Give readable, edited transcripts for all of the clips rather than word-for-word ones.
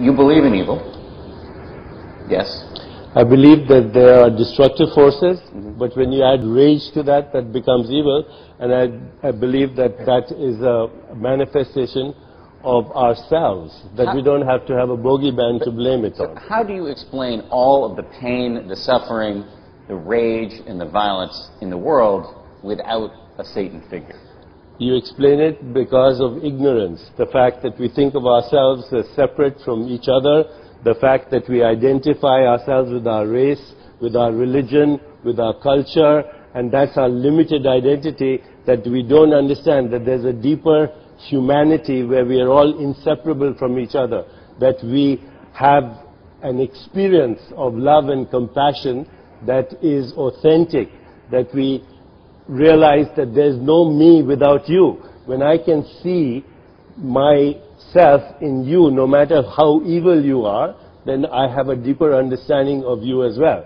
You believe in evil. Yes. I believe that there are destructive forces, but when you add rage to that, that becomes evil. And I believe that that is a manifestation of ourselves, that we don't have to have a bogeyman to blame it on. How do you explain all of the pain, the suffering, the rage, and the violence in the world without a Satan figure? You explain it because of ignorance, the fact that we think of ourselves as separate from each other, the fact that we identify ourselves with our race, with our religion, with our culture, and that's our limited identity, that we don't understand that there's a deeper humanity where we are all inseparable from each other, that we have an experience of love and compassion that is authentic, that we realize that there's no me without you. When I can see myself in you, no matter how evil you are, then I have a deeper understanding of you as well.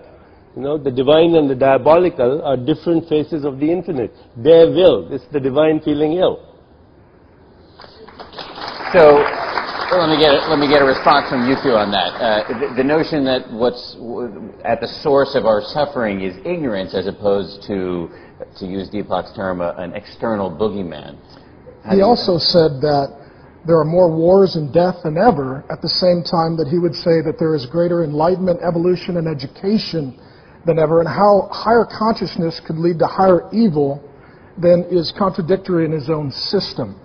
You know, the divine and the diabolical are different faces of the infinite. Their will, it's the divine feeling ill. So, let me get a response from you two on that. The notion that what's at the source of our suffering is ignorance, as opposed to use Deepak's term, an external boogeyman. He also said that there are more wars and death than ever, at the same time that he would say that there is greater enlightenment, evolution, and education than ever, and how higher consciousness could lead to higher evil then is contradictory in his own system.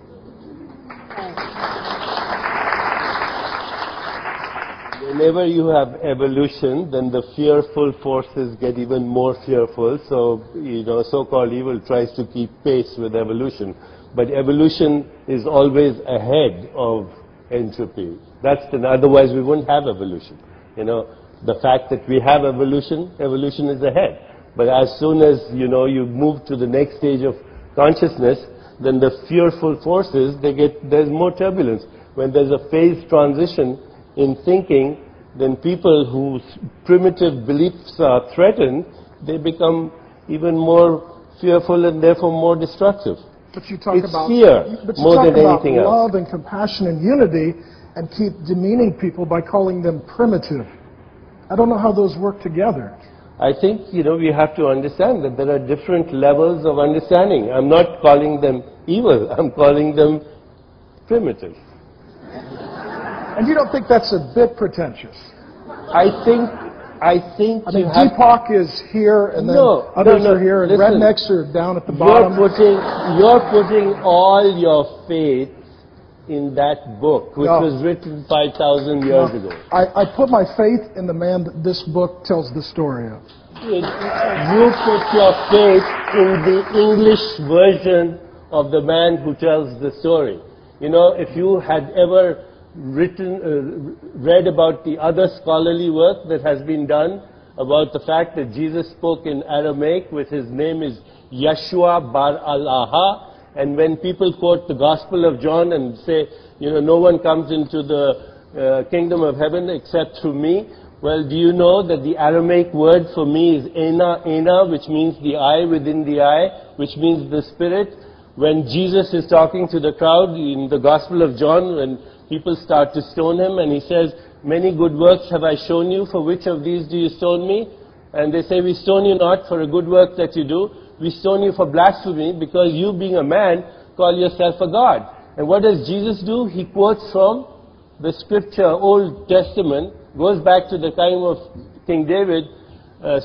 Whenever you have evolution, then the fearful forces get even more fearful. So, you know, so-called evil tries to keep pace with evolution. But evolution is always ahead of entropy. Otherwise we wouldn't have evolution. You know, the fact that we have evolution is ahead. But as soon as, you know, you move to the next stage of consciousness, then the fearful forces, there's more turbulence. When there's a phase transition in thinking, then people whose primitive beliefs are threatened, they become even more fearful and therefore more destructive. But you talk about fear more than anything else. Love and compassion and unity, and keep demeaning people by calling them primitive. I don't know how those work together. I think, you know, we have to understand that there are different levels of understanding. I'm not calling them evil. I'm calling them primitive. And you don't think that's a bit pretentious? I think Deepak is here, and then others are here, and rednecks are down at the bottom. You're putting all your faith in that book, which was written 5,000 years ago. I put my faith in the man that this book tells the story of. You put your faith in the English version of the man who tells the story. You know, if you had ever read about the other scholarly work that has been done about the fact that Jesus spoke in Aramaic, with his name is Yeshua Bar Al-Aha, and when people quote the Gospel of John and say, you know, no one comes into the kingdom of heaven except through me, well, do you know that the Aramaic word for me is Ena, which means the eye within the eye, which means the spirit. When Jesus is talking to the crowd in the Gospel of John, when people start to stone him, and he says, many good works have I shown you, for which of these do you stone me? And they say, we stone you not for a good work that you do, we stone you for blasphemy, because you being a man, call yourself a god. And what does Jesus do? He quotes from the scripture, Old Testament, goes back to the time of King David,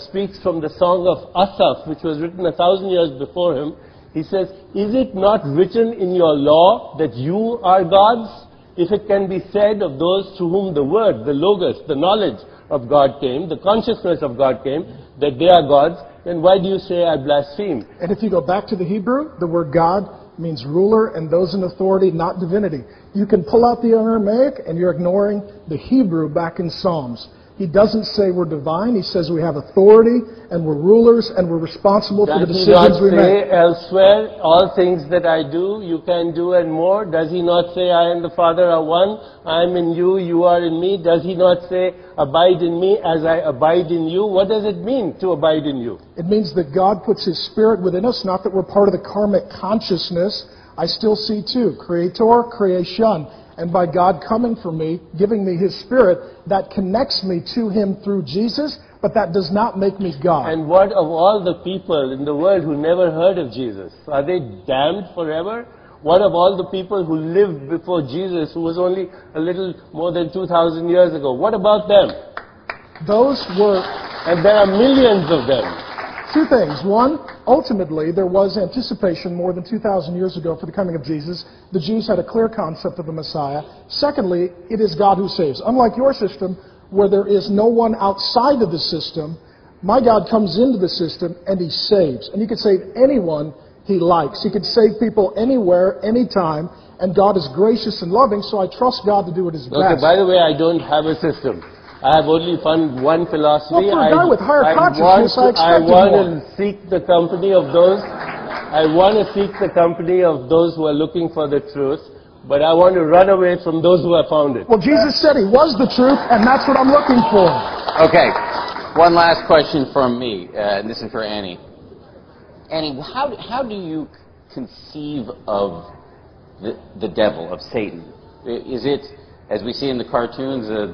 speaks from the song of Asaph, which was written 1,000 years before him. He says, is it not written in your law that you are gods? If it can be said of those to whom the word, the logos, the knowledge of God came, the consciousness of God came, that they are gods, then why do you say I blaspheme? And if you go back to the Hebrew, the word God means ruler and those in authority, not divinity. You can pull out the Aramaic and you're ignoring the Hebrew back in Psalms. He doesn't say we're divine. He says we have authority and we're rulers and we're responsible for the decisions we make. Does he not say elsewhere, all things that I do, you can do and more? Does he not say I and the Father are one? I am in you, you are in me. Does he not say abide in me as I abide in you? What does it mean to abide in you? It means that God puts His Spirit within us, not that we're part of the karmic consciousness. I still see two, creator, creation. and by God coming for me, giving me His Spirit, that connects me to Him through Jesus, but that does not make me God. And what of all the people in the world who never heard of Jesus? Are they damned forever? What of all the people who lived before Jesus, who was only a little more than 2,000 years ago? What about them? Those were... And there are millions of them. Two things. One, ultimately, there was anticipation more than 2,000 years ago for the coming of Jesus. The Jews had a clear concept of the Messiah. Secondly, it is God who saves. Unlike your system, where there is no one outside of the system, my God comes into the system and He saves. And He could save anyone He likes. He could save people anywhere, anytime, and God is gracious and loving, so I trust God to do what is best. Okay, by the way, I don't have a system. I have only found one philosophy. Well, for a guy with higher consciousness, I want to seek the company of those. I want to seek the company of those who are looking for the truth, but I want to run away from those who have found it. Well, Jesus said He was the truth, and that's what I'm looking for. Okay, one last question from me, and this is for Annie. Annie, how do you conceive of the devil, of Satan? Is it, as we see in the cartoons, a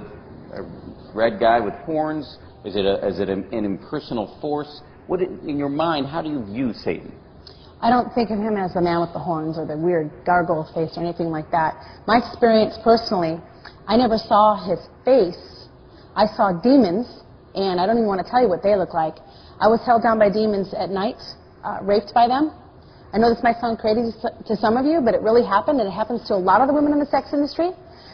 red guy with horns? Is it an impersonal force? In your mind, how do you view Satan? I don't think of him as the man with the horns or the weird gargoyle face or anything like that. My experience personally, I never saw his face. I saw demons, and I don't even want to tell you what they look like. I was held down by demons at night, raped by them. I know this might sound crazy to some of you, but it really happened, and it happens to a lot of the women in the sex industry.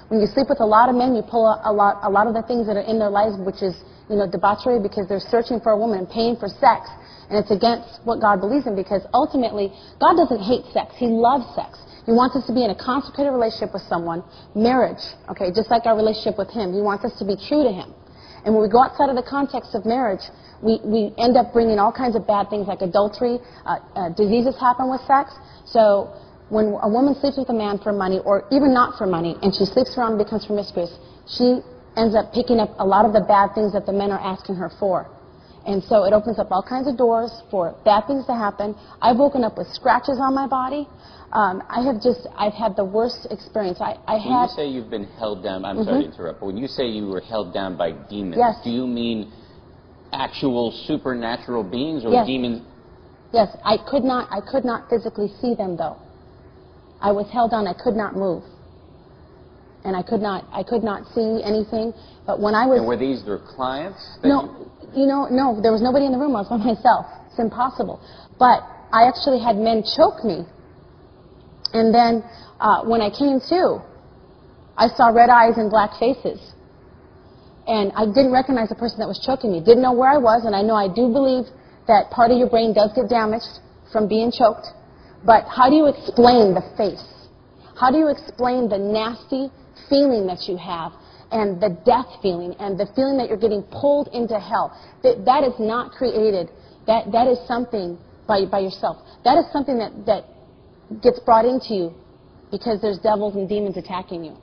When you sleep with a lot of men, you pull a lot of the things that are in their lives, which is, debauchery, because they're searching for a woman and paying for sex, and it's against what God believes in, because ultimately, God doesn't hate sex. He loves sex. He wants us to be in a consecrated relationship with someone, marriage, okay, just like our relationship with Him. He wants us to be true to Him. And when we go outside of the context of marriage, we end up bringing all kinds of bad things like adultery, diseases happen with sex. So when a woman sleeps with a man for money, or even not for money, and she sleeps around and becomes promiscuous, she ends up picking up a lot of the bad things that the men are asking her for. And so it opens up all kinds of doors for bad things to happen. I've woken up with scratches on my body. I've had the worst experience. When you say you've been held down, I'm sorry to interrupt, but when you say you were held down by demons, yes. Do you mean actual supernatural beings or demons? Yes, I could not physically see them though. I was held down, I could not move. And I could not see anything. But when I was... And were these their clients? No, no, there was nobody in the room. I was by myself. It's impossible. But I actually had men choke me. And then when I came to, I saw red eyes and black faces. And I didn't recognize the person that was choking me. Didn't know where I was, and I know I do believe that part of your brain does get damaged from being choked. But how do you explain the face? How do you explain the nasty feeling that you have, and the death feeling, and the feeling that you're getting pulled into hell? That is not created. That is something by yourself. That is something that gets brought into you because there's devils and demons attacking you.